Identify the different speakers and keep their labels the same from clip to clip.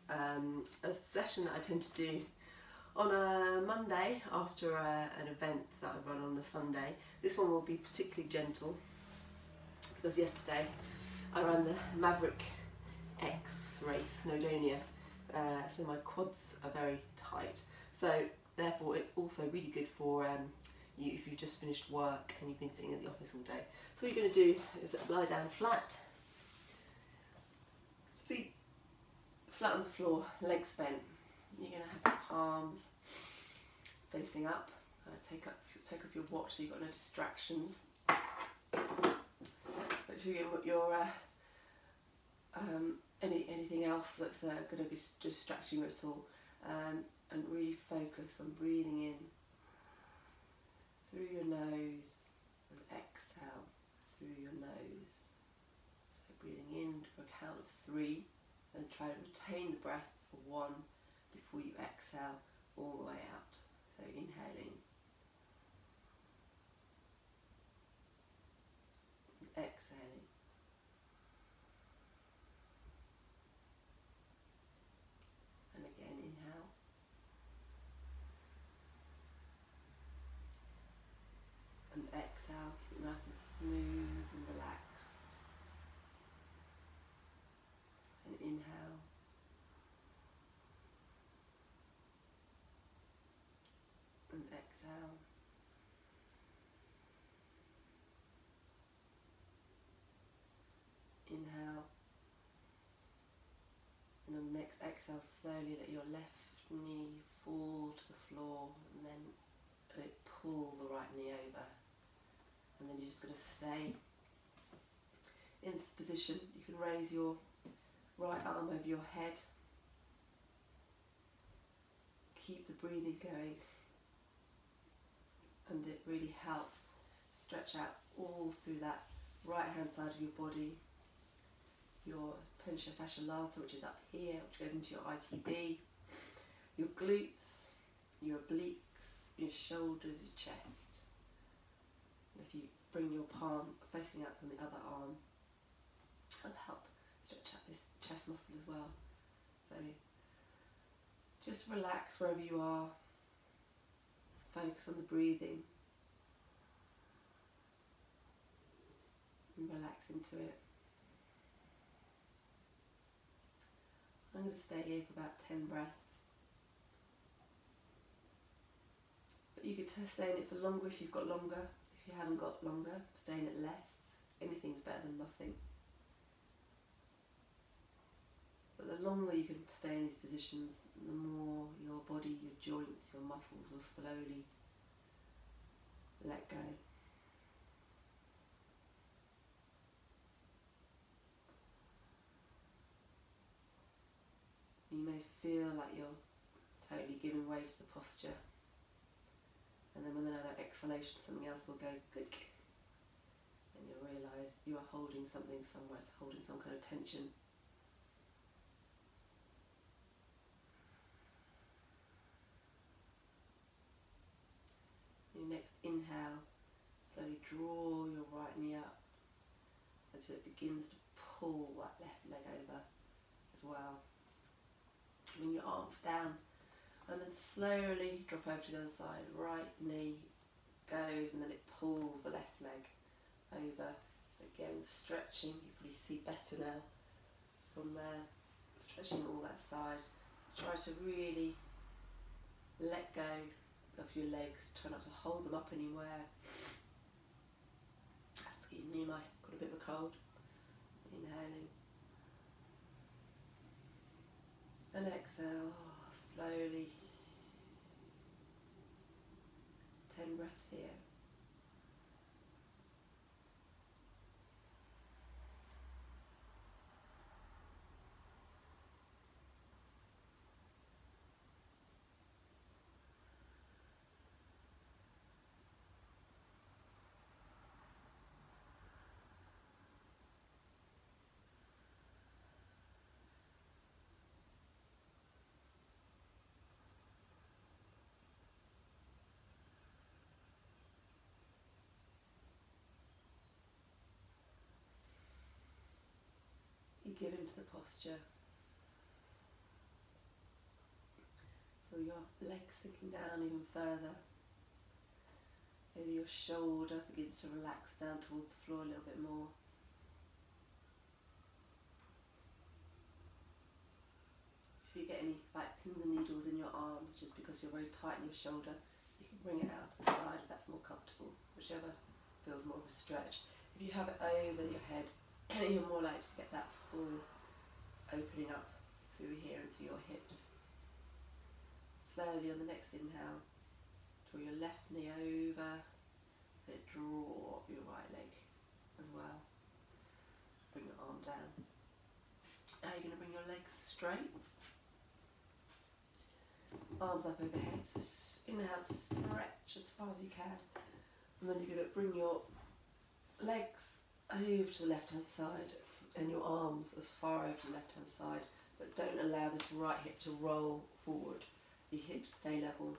Speaker 1: a session that I tend to do on a Monday after an event that I run on a Sunday. This one will be particularly gentle because yesterday I ran the Maverick X race, Snowdonia, so my quads are very tight. So therefore it's also really good for you if you've just finished work and you've been sitting in the office all day. So what you're going to do is lie down flat, feet flat on the floor, legs bent. You're going to have your palms facing up. Take off your watch so you've got no distractions. Make sure you've got your anything else that's going to be distracting you at all, and really focus on breathing in through your nose and exhale through your nose. So breathing in for a count of 3 and try to retain the breath for 1 before you exhale all the way out. So inhaling, exhaling. And again, inhale. And exhale, keep it nice and smooth and relaxed. And inhale. And exhale. Inhale. And on the next exhale, slowly let your left knee fall to the floor, and then let it pull the right knee over. And then you're just going to stay in this position. You can raise your right arm over your head. Keep the breathing going, and it really helps stretch out all through that right hand side of your body. Your tensor fascia lata, which is up here, which goes into your ITB, your glutes, your obliques, your shoulders, your chest. And if you bring your palm facing up on the other arm, it'll help stretch out this chest muscle as well. So just relax wherever you are, focus on the breathing, and relax into it. I'm going to stay here for about 10 breaths. But you could stay in it for longer if you've got longer. If you haven't got longer, stay in it less. Anything's better than nothing. But the longer you can stay in these positions, the more your body, your joints, your muscles will slowly let go. You may feel like you're totally giving way to the posture, and then with another exhalation something else will go good, and you'll realise you are holding something somewhere, it's holding some kind of tension. Your next inhale, slowly draw your right knee up until it begins to pull that left leg over as well. Bring your arms down, and then slowly drop over to the other side. Right knee goes, and then it pulls the left leg over. Again, stretching. You probably see better now from there. Stretching all that side. Try to really let go of your legs. Try not to hold them up anywhere. Excuse me, I got a bit of a cold. Inhaling. And exhale, slowly. 10 breaths here. You give into the posture. your legs sinking down even further. Maybe your shoulder begins to relax down towards the floor a little bit more. If you get any like pins and needles in your arms just because you're very tight in your shoulder, you can bring it out to the side if that's more comfortable, whichever feels more of a stretch. If you have it over your head, you're more likely to get that full opening up through here and through your hips. Slowly on the next inhale, draw your left knee over, and draw your right leg as well. Bring your arm down. Now you're going to bring your legs straight. Arms up overhead, so inhale, stretch as far as you can. And then you're going to bring your legs over to the left hand side and your arms as far over to the left hand side, but don't allow this right hip to roll forward. Your hips stay level.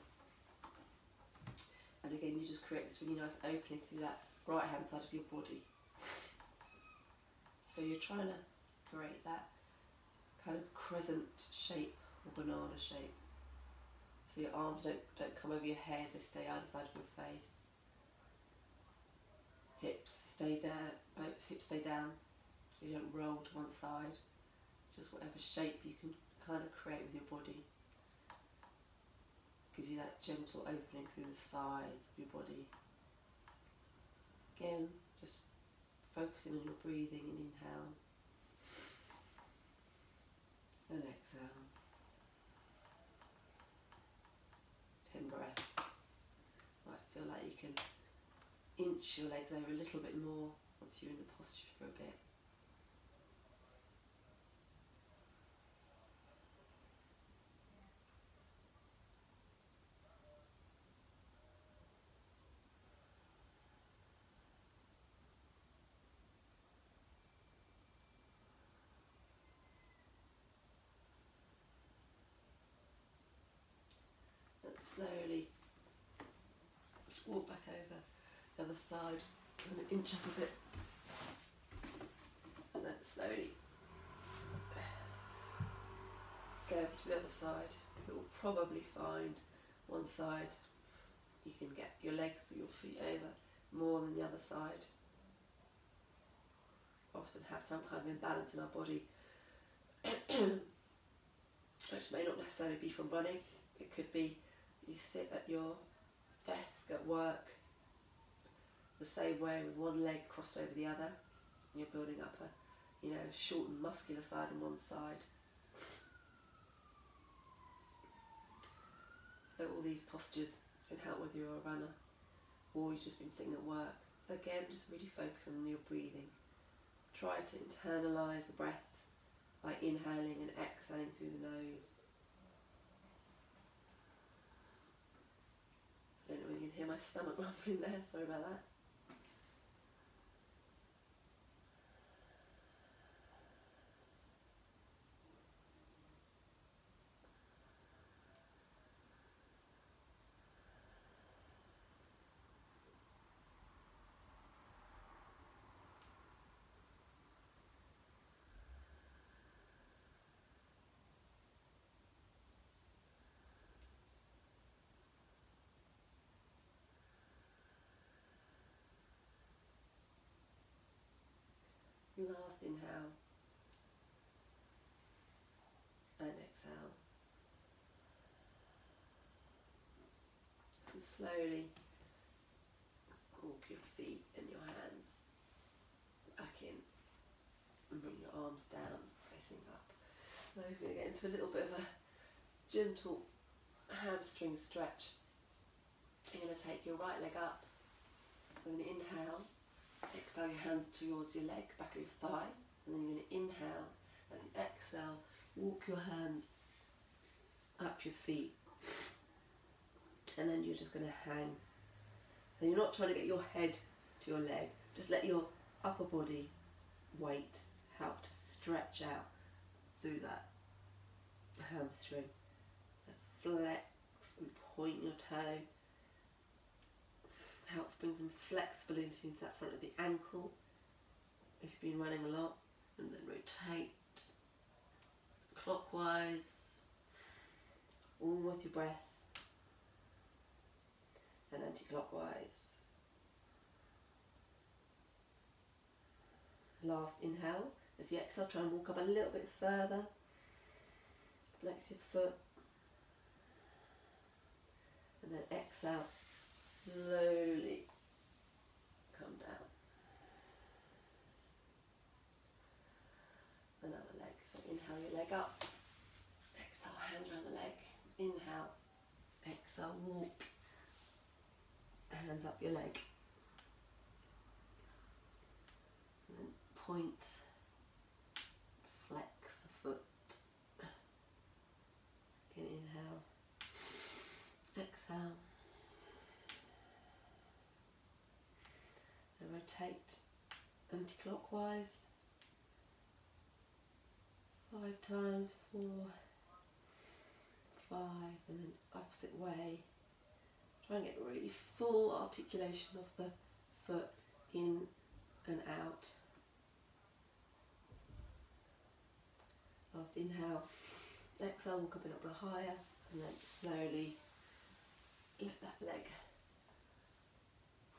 Speaker 1: And again, you just create this really nice opening through that right hand side of your body. So you're trying to create that kind of crescent shape or banana shape. So your arms don't come over your head, they stay either side of your face. Hips stay down, both hips stay down. You don't roll to one side. It's just whatever shape you can kind of create with your body. Gives you that gentle opening through the sides of your body. Again, just focusing on your breathing and inhale and exhale. 10 breaths. Might feel like you can inch your legs over a little bit more once you're in the posture for a bit. Slowly walk back over the other side and inch up a bit, and then slowly go over to the other side. You will probably find one side you can get your legs or your feet over more than the other side. Often have some kind of imbalance in our body which may not necessarily be from running. It could be you sit at your desk at work the same way with one leg crossed over the other. You're building up a, short and muscular side on one side. So all these postures can help whether you're a runner or you've just been sitting at work. So again, just really focus on your breathing. Try to internalise the breath by inhaling and exhaling through the nose. I don't know whether you can hear my stomach rumbling there, sorry about that. Last inhale and exhale, and slowly walk your feet and your hands back in and bring your arms down facing up. Now we're going to get into a little bit of a gentle hamstring stretch. You're going to take your right leg up with an inhale. Exhale your hands towards your leg, back of your thigh, and then you're going to inhale and exhale, walk your hands up your feet, and then you're just going to hang. And you're not trying to get your head to your leg, just let your upper body weight help to stretch out through that hamstring. Flex and point your toe. Helps bring some flexibility into that front of the ankle if you've been running a lot, and then rotate clockwise, all with your breath. and anti-clockwise. Last inhale. As you exhale, try and walk up a little bit further. Flex your foot. And then exhale, slowly come down. Another leg. So inhale your leg up. Exhale, hand around the leg. Inhale. Exhale, walk. Hands up your leg. And then point. Flex the foot. Again, inhale. Exhale. And rotate anti-clockwise. 5 times, 4, 5, and then opposite way. Try and get really full articulation of the foot in and out. Last inhale. Exhale, walk up a little bit higher, and then slowly let that leg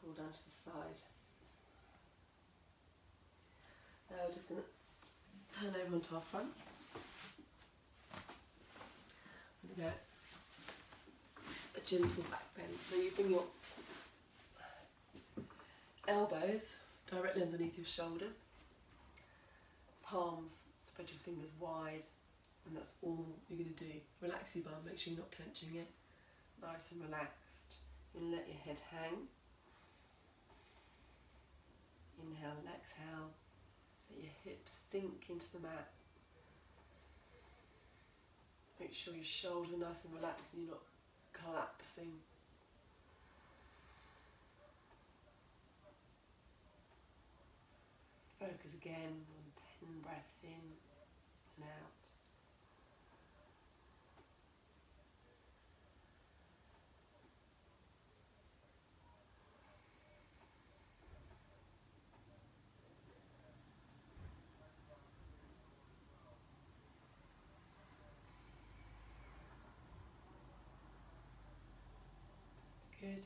Speaker 1: fall down to the side. Now we're just going to turn over onto our fronts. I'm going to go a gentle back bend. So you bring your elbows directly underneath your shoulders. Palms, spread your fingers wide, and that's all you're going to do. Relax your bum, make sure you're not clenching it. Nice and relaxed. And let your head hang. Inhale and exhale. Let your hips sink into the mat. Make sure your shoulders are nice and relaxed and you're not collapsing. Focus again on 10 breaths in and out. Good.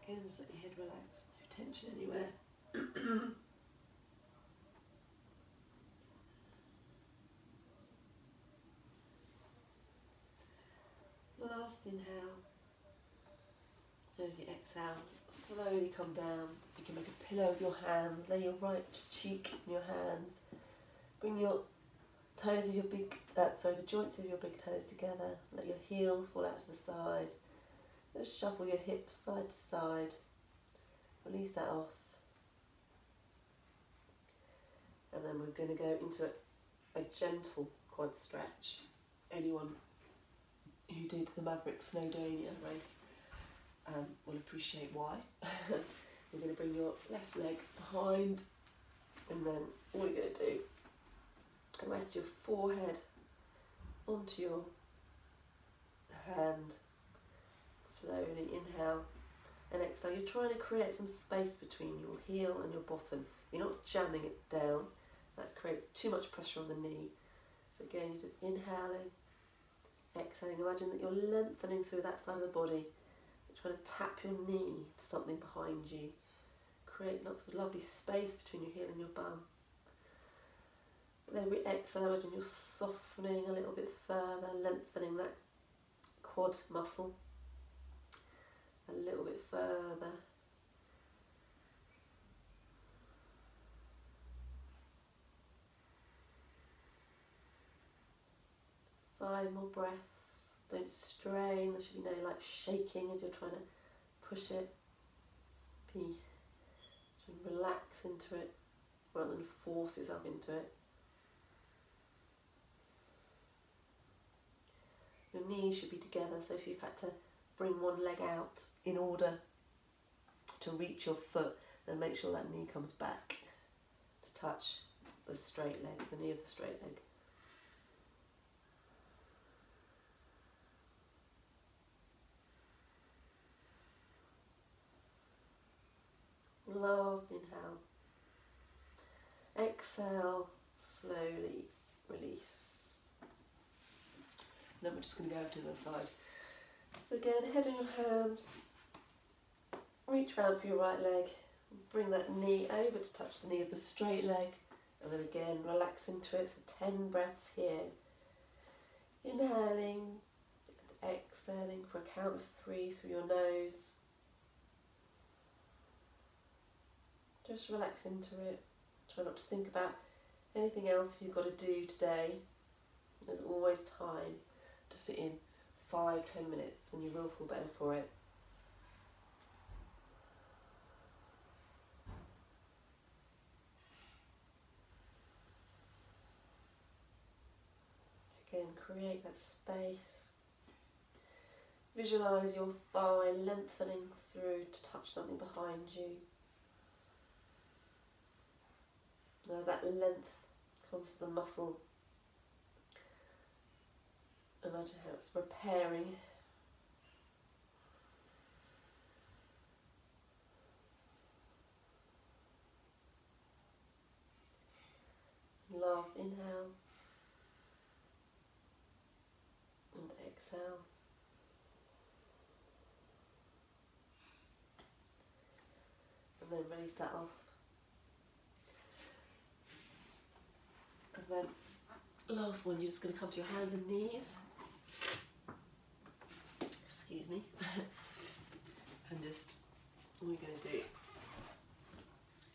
Speaker 1: Again, just let your head relax, no tension anywhere. Last inhale. As you exhale, slowly come down. You can make a pillow with your hands. Lay your right cheek in your hands. Bring your toes of your the joints of your big toes together. Let your heels fall out to the side. Just shuffle your hips side to side. Release that off. And then we're going to go into a gentle quad stretch. Anyone who did the Maverick Snowdonia race will appreciate why. You're going to bring your left leg behind, and then all you're going to do is rest your forehead onto your hand. Slowly inhale and exhale. You're trying to create some space between your heel and your bottom. You're not jamming it down. That creates too much pressure on the knee. So again, you're just inhaling, exhaling. Imagine that you're lengthening through that side of the body. You're trying to tap your knee to something behind you. Create lots of lovely space between your heel and your bum. Then every exhale, imagine you're softening a little bit further, lengthening that quad muscle a little bit further. Five more breaths. Don't strain. There should be no like shaking as you're trying to push it. Try and relax into it rather than force yourself into it. Your knees should be together, so if you've had to bring one leg out in order to reach your foot, then make sure that knee comes back to touch the straight leg, the knee of the straight leg. Last inhale. Exhale, slowly release. And then we're just going to go over to the other side. So again, head on your hands,
Speaker 2: Reach round for your right leg, bring that knee over to touch the knee of the straight leg, and then again relax into it. So 10 breaths here. Inhaling and exhaling for a count of 3 through your nose. Just relax into it. Try not to think about anything else you've got to do today. There's always time to fit in 5-10 minutes, and you will feel better for it. Again, create that space. Visualise your thigh lengthening through to touch something behind you. And as that length comes to the muscle, imagine how it's repairing. Last inhale and exhale. And then release that off. And then last one, you're just going to come to your hands and knees. Excuse me. And just, all you're going to do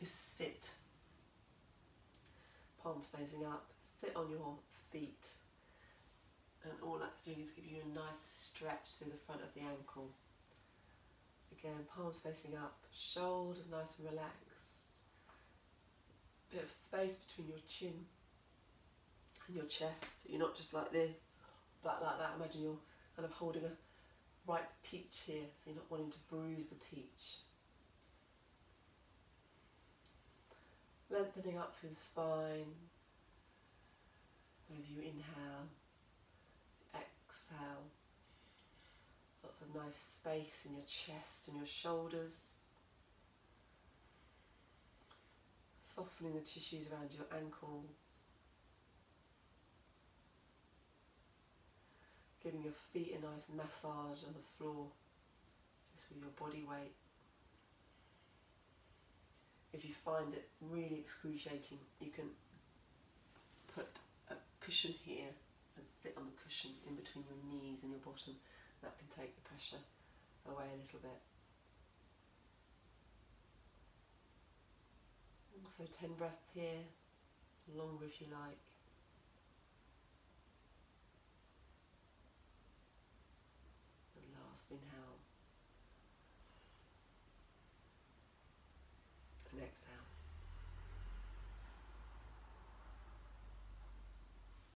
Speaker 2: is sit. Palms facing up, sit on your feet. And all that's doing is giving you a nice stretch through the front of the ankle. Again, palms facing up, shoulders nice and relaxed. Bit of space between your chin and your chest, so you're not just like this, but like that. Imagine you're kind of holding a ripe peach here, so you're not wanting to bruise the peach. Lengthening up through the spine as you inhale, exhale. Lots of nice space in your chest and your shoulders. Softening the tissues around your ankles. Giving your feet a nice massage on the floor, just with your body weight. If you find it really excruciating, you can put a cushion here and sit on the cushion in between your knees and your bottom. That can take the pressure away a little bit. So 10 breaths here, longer if you like. And last inhale. And exhale.